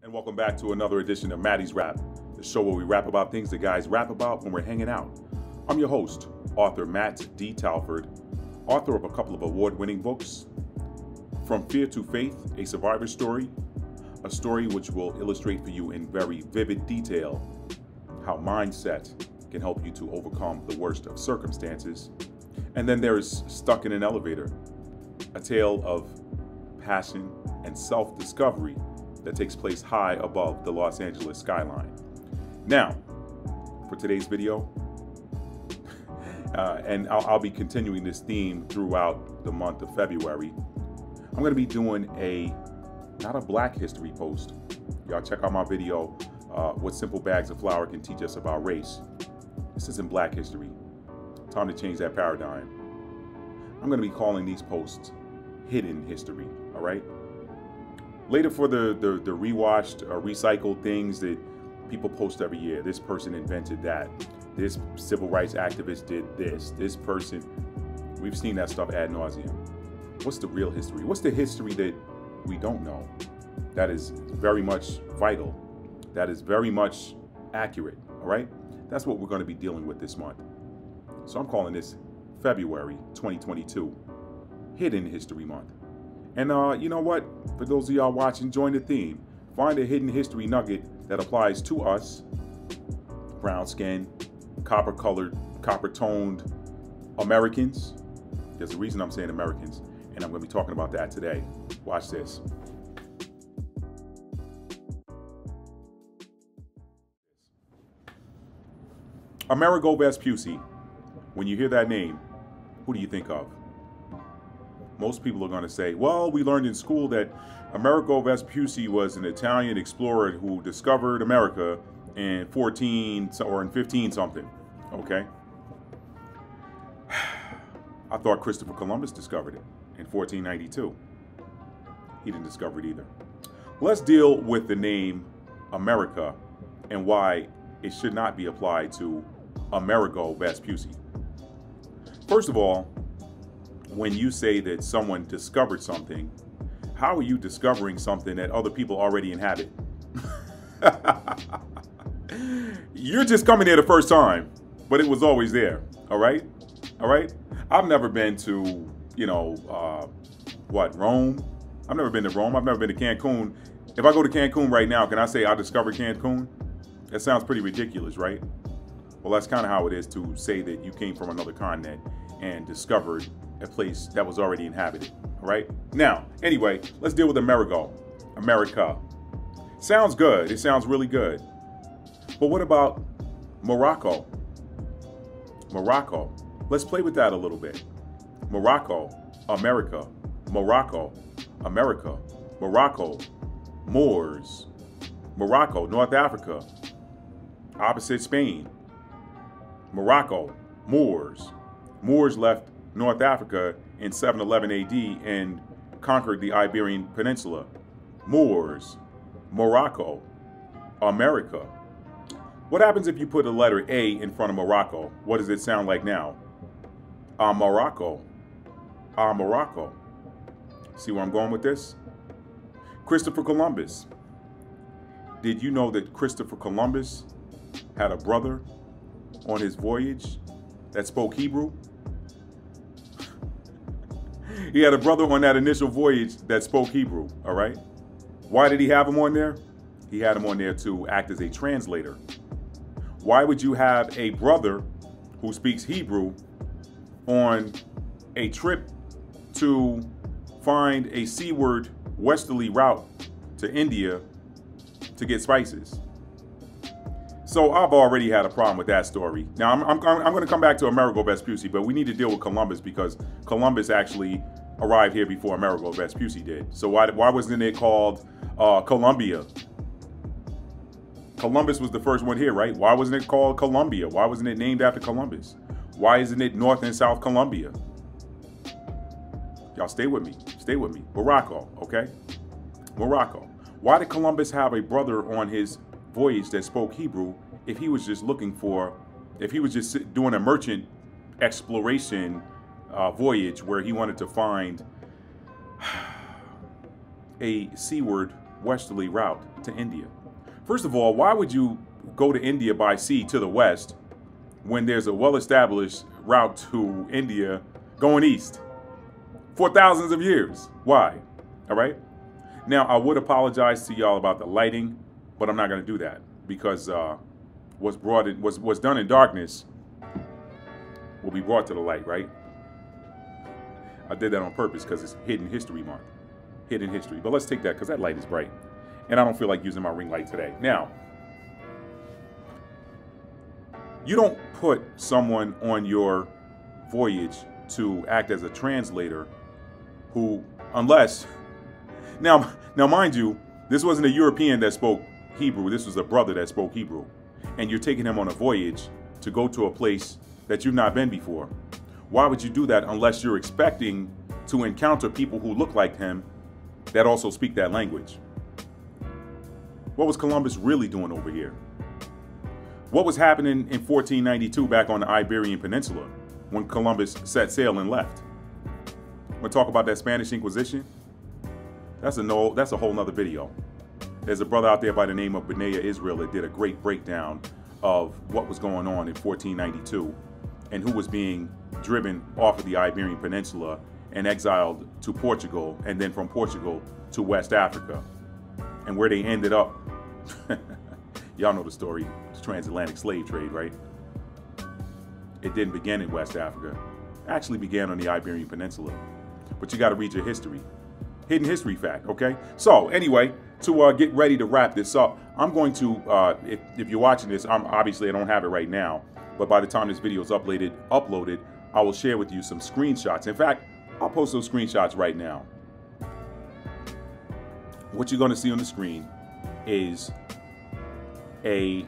And welcome back to another edition of Maddie's Rap, the show where we rap about things that guys rap about when we're hanging out. I'm your host, author Matt D. Talford, author of a couple of award-winning books, From Fear to Faith, a survivor story, a story which will illustrate for you in very vivid detail how mindset can help you to overcome the worst of circumstances. And then there is Stuck in an Elevator, a tale of passion and self-discovery that takes place high above the Los Angeles skyline. Now, for today's video, and I'll be continuing this theme throughout the month of February, I'm going to be doing not a Black History post. Y'all check out my video, What Simple Bags of Flour Can Teach Us About Race. This isn't Black History. Time to change that paradigm. I'm going to be calling these posts Hidden History, all right? Later for the rewashed, recycled things that people post every year. This person invented that. This civil rights activist did this. This person, we've seen that stuff ad nauseum. What's the real history? What's the history that we don't know? That is very much vital. That is very much accurate, all right? That's what we're going to be dealing with this month. So I'm calling this February 2022, Hidden History Month. And you know what? For those of y'all watching, join the theme. Find a hidden history nugget that applies to us, brown skin, copper-colored, copper-toned Americans. There's a reason I'm saying Americans, and I'm going to be talking about that today. Watch this. Amerigo Vespucci. When you hear that name, who do you think of? Most people are going to say, well, we learned in school that Amerigo Vespucci was an Italian explorer who discovered America in 14 or in 15 something. Okay. I thought Christopher Columbus discovered it in 1492. He didn't discover it either. Let's deal with the name America and why it should not be applied to Amerigo Vespucci. First of all, when you say that someone discovered something, how are you discovering something that other people already inhabit? You're just coming there the first time, but it was always there, all right? All right? I've never been to, Rome? I've never been to Rome. I've never been to Cancun. If I go to Cancun right now, can I say I discovered Cancun? That sounds pretty ridiculous, right? Well, that's kind of how it is to say that you came from another continent and discovered a place that was already inhabited, all right? Now, anyway, let's deal with Amerigo. America. Sounds good. It sounds really good. But what about Morocco? Morocco. Let's play with that a little bit. Morocco, America. Morocco, America. Morocco, Moors. Morocco, North Africa. Opposite Spain. Morocco, Moors. Moors left North Africa in 711 AD and conquered the Iberian Peninsula. Moors, Morocco, America. What happens if you put a letter A in front of Morocco? What does it sound like now? Morocco. Morocco. See where I'm going with this? Christopher Columbus. Did you know that Christopher Columbus had a brother on his voyage that spoke Hebrew? He had a brother on that initial voyage that spoke Hebrew, all right? Why did he have him on there? He had him on there to act as a translator. Why would you have a brother who speaks Hebrew on a trip to find a seaward westerly route to India to get spices? So I've already had a problem with that story. Now I'm going to come back to Amerigo Vespucci, but we need to deal with Columbus because Columbus actually arrived here before Amerigo Vespucci did. So why wasn't it called Columbia? Columbus was the first one here, right? Why wasn't it called Columbia? Why wasn't it named after Columbus? Why isn't it North and South Columbia? Y'all stay with me. Stay with me. Morocco, okay? Morocco. Why did Columbus have a brother on his voyage that spoke Hebrew if he was just doing a merchant exploration voyage where he wanted to find a seaward westerly route to India? First of all, why would you go to India by sea to the west when there's a well-established route to India going east for thousands of years? Why? All right. Now, I would apologize to y'all about the lighting, but I'm not going to do that because what's done in darkness will be brought to the light, right? I did that on purpose because it's Hidden History Month. Hidden history. But let's take that because that light is bright. And I don't feel like using my ring light today. Now, you don't put someone on your voyage to act as a translator who, unless, now mind you, this wasn't a European that spoke Hebrew. This was a brother that spoke Hebrew. And you're taking him on a voyage to go to a place that you've not been before. Why would you do that unless you're expecting to encounter people who look like him that also speak that language? What was Columbus really doing over here? What was happening in 1492 back on the Iberian Peninsula when Columbus set sail and left? We'll talk about that Spanish Inquisition. That's a whole nother video. There's a brother out there by the name of Benaya Israel that did a great breakdown of what was going on in 1492 and who was being driven off of the Iberian Peninsula and exiled to Portugal, and then from Portugal to West Africa, and where they ended up. Y'all know the story, the transatlantic slave trade, right? It didn't begin in West Africa. It actually began on the Iberian Peninsula. But you got to read your history. Hidden history fact, okay? So anyway, to get ready to wrap this up, I'm going to, if you're watching this, obviously I don't have it right now, but by the time this video is uploaded, I will share with you some screenshots. In fact, I'll post those screenshots right now. What you're going to see on the screen is a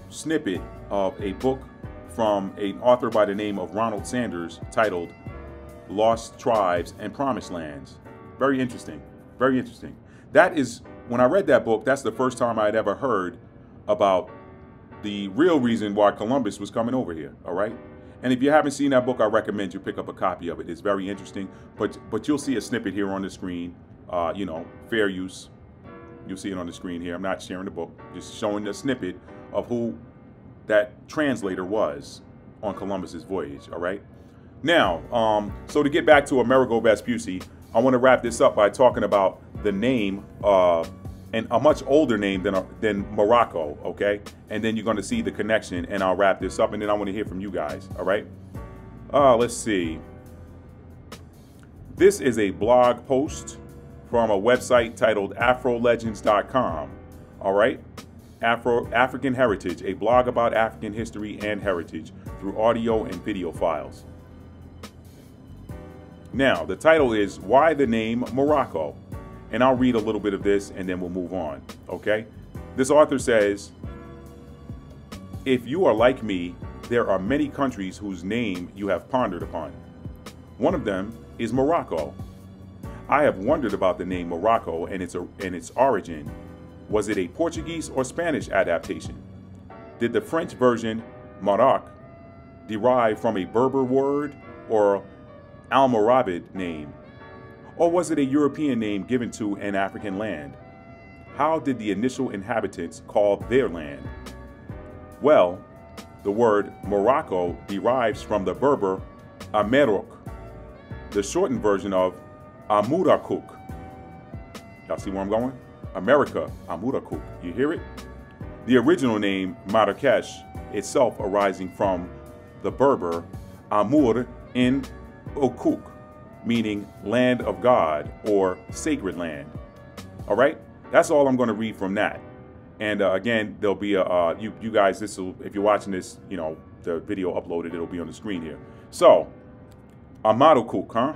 snippet of a book from an author by the name of Ronald Sanders titled Lost Tribes and Promised Lands. Very interesting. Very interesting. That is, when I read that book, that's the first time I'd ever heard about the real reason why Columbus was coming over here, all right? And if you haven't seen that book, I recommend you pick up a copy of it. It's very interesting, but you'll see a snippet here on the screen, you know, fair use. You'll see it on the screen here. I'm not sharing the book, just showing a snippet of who that translator was on Columbus's voyage, all right? Now, so to get back to Amerigo Vespucci, I want to wrap this up by talking about the name, and a much older name than Morocco, okay? And then you're going to see the connection, and I'll wrap this up, and then I want to hear from you guys, all right? Let's see. This is a blog post from a website titled afrolegends.com, all right? African Heritage, a blog about African history and heritage through audio and video files. Now, the title is Why the Name Morocco? And I'll read a little bit of this and then we'll move on, okay? This author says, if you are like me, there are many countries whose name you have pondered upon. One of them is Morocco. I have wondered about the name Morocco and its origin. Was it a Portuguese or Spanish adaptation? Did the French version, Maroc, derive from a Berber word or Almoravid name? Or was it a European name given to an African land? How did the initial inhabitants call their land? Well, the word Morocco derives from the Berber Amerok, the shortened version of Amurakuk. Y'all see where I'm going? America, Amurakuk. You hear it? The original name, Marrakesh, itself arising from the Berber Amur in Okuk, meaning land of God or sacred land. All right, that's all I'm going to read from that. And again, there'll be a you guys. This will, if you're watching this, you know, the video uploaded, it'll be on the screen here. So, Amadokuk, huh?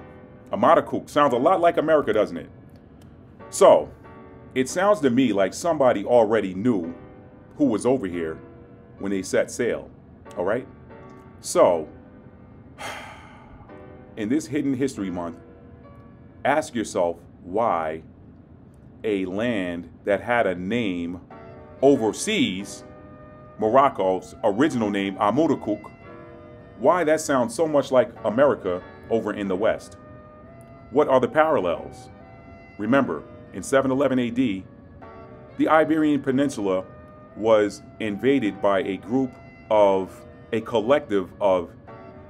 Amadokuk sounds a lot like America, doesn't it? So, it sounds to me like somebody already knew who was over here when they set sail. All right. So, in this Hidden History Month, ask yourself why a land that had a name overseas, Morocco's original name, Amurakuk, why that sounds so much like America over in the West. What are the parallels? Remember, in 711 AD, The Iberian Peninsula was invaded by a collective of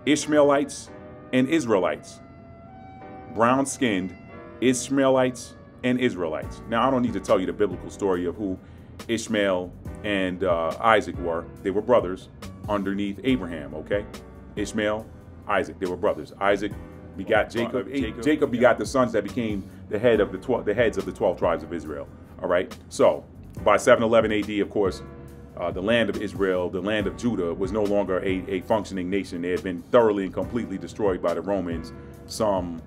Ishmaelites and Israelites. Brown-skinned Ishmaelites and Israelites. Now, I don't need to tell you the biblical story of who Ishmael and Isaac were. They were brothers underneath Abraham, okay? Ishmael, Isaac, they were brothers. Isaac begot Jacob. Jacob begot the sons that became the heads of the 12 tribes of Israel, all right? So, by 711 AD, of course, the land of Israel, the land of Judah, was no longer a functioning nation. They had been thoroughly and completely destroyed by the Romans some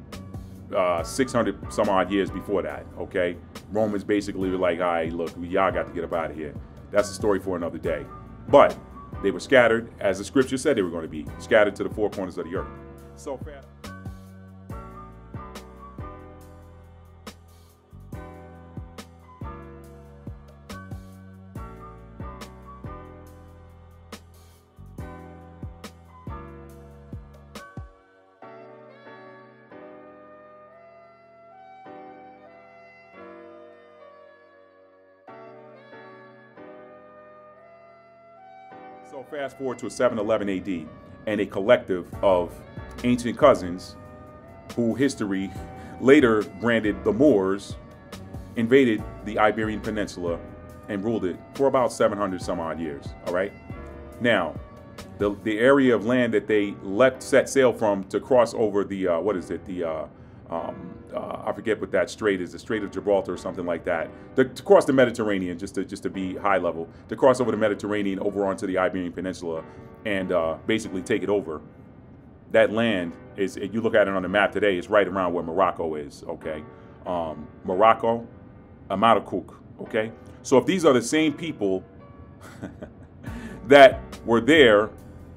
600 some odd years before that, okay? Romans basically were like, all right, look, y'all got to get up out of here. That's a story for another day. But they were scattered, as the scripture said they were going to be, scattered to the four corners of the earth. So fast. So fast forward to 711 AD, and a collective of ancient cousins, who history later branded the Moors, invaded the Iberian Peninsula and ruled it for about 700 some odd years, all right? Now, the area of land that they set sail from to cross over the, I forget what that strait is, the Strait of Gibraltar or something like that, to cross the Mediterranean, just to be high level, to cross over the Mediterranean over onto the Iberian Peninsula and basically take it over. That land is, if you look at it on the map today, it's right around where Morocco is, okay? Morocco, Amerigo, okay? So if these are the same people that were there,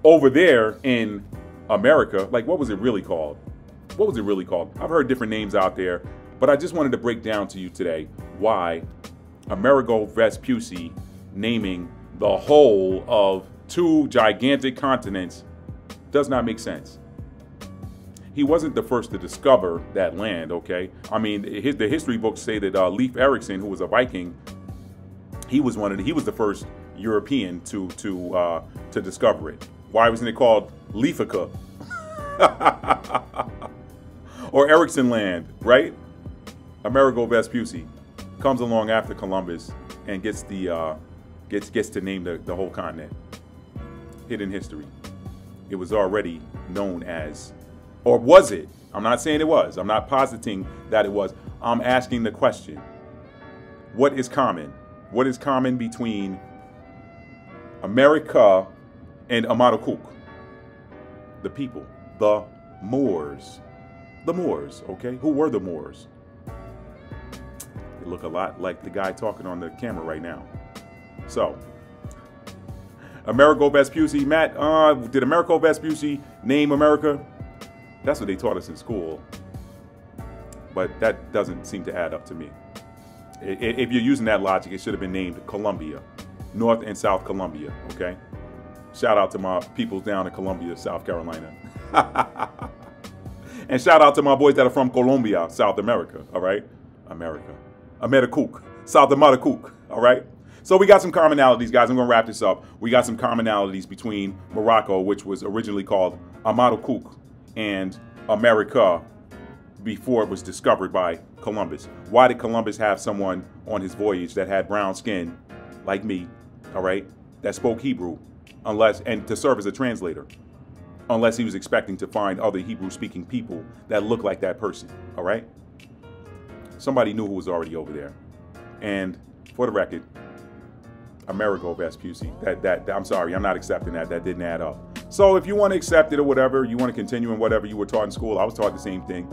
over there in America, like what was it really called? What was it really called? I've heard different names out there, but I just wanted to break down to you today why Amerigo Vespucci naming the whole of two gigantic continents does not make sense. He wasn't the first to discover that land, okay? I mean, the history books say that Leif Erikson, who was a Viking, he was the first European to discover it. Why wasn't it called Leifica? Or Erickson Land, right? Amerigo Vespucci comes along after Columbus and gets to name the whole continent. Hidden history. It was already known as, or was it? I'm not saying it was. I'm not positing that it was. I'm asking the question. What is common? What is common between America and Amerigo? The people, the Moors. The Moors, okay? Who were the Moors? They look a lot like the guy talking on the camera right now. So, Amerigo Vespucci, Matt, did Amerigo Vespucci name America? That's what they taught us in school. But that doesn't seem to add up to me. If you're using that logic, it should have been named Columbia. North and South Columbia, okay? Shout out to my people down in Columbia, South Carolina. And shout out to my boys that are from Colombia, South America, all right? Americo, South America, all right? So we got some commonalities, guys. I'm going to wrap this up. We got some commonalities between Morocco, which was originally called Amerigo, and America before it was discovered by Columbus. Why did Columbus have someone on his voyage that had brown skin, like me, all right, that spoke Hebrew, and to serve as a translator? Unless he was expecting to find other Hebrew-speaking people that look like that person, all right? Somebody knew who was already over there. And for the record, Amerigo Vespucci, I'm sorry, I'm not accepting that. That didn't add up. So if you want to accept it or whatever, you want to continue in whatever you were taught in school, I was taught the same thing.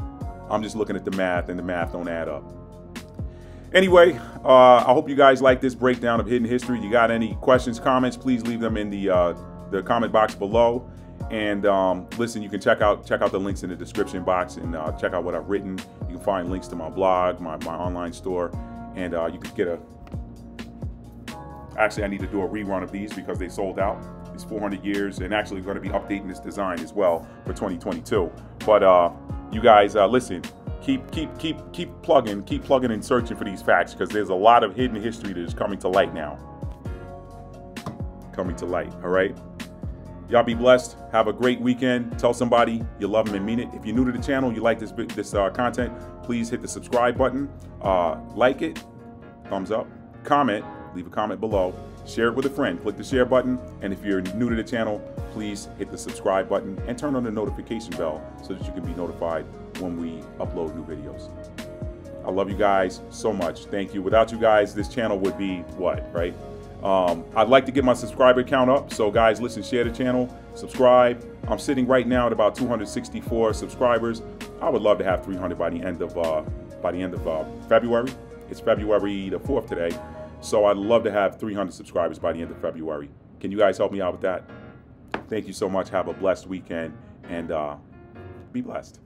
I'm just looking at the math, and the math don't add up. Anyway, I hope you guys like this breakdown of hidden history. You got any questions, comments, please leave them in the comment box below. And listen, you can check out the links in the description box and check out what I've written. You can find links to my blog, my online store, and you could get actually I need to do a rerun of these because they sold out. These 400 years, and actually going to be updating this design as well for 2022. But you guys, listen, keep plugging and searching for these facts, because there's a lot of hidden history that is coming to light now. Coming to light. All right. Y'all be blessed. Have a great weekend. Tell somebody you love them and mean it. If you're new to the channel, you like this content, please hit the subscribe button, like it, thumbs up, comment, leave a comment below, share it with a friend, click the share button, and if you're new to the channel, please hit the subscribe button and turn on the notification bell so that you can be notified when we upload new videos. I love you guys so much. Thank you. Without you guys, this channel would be what, right? I'd like to get my subscriber count up. So guys, listen, share the channel, subscribe. I'm sitting right now at about 264 subscribers. I would love to have 300 by the end of February. It's February the 4th today. So I'd love to have 300 subscribers by the end of February. Can you guys help me out with that? Thank you so much. Have a blessed weekend, and be blessed.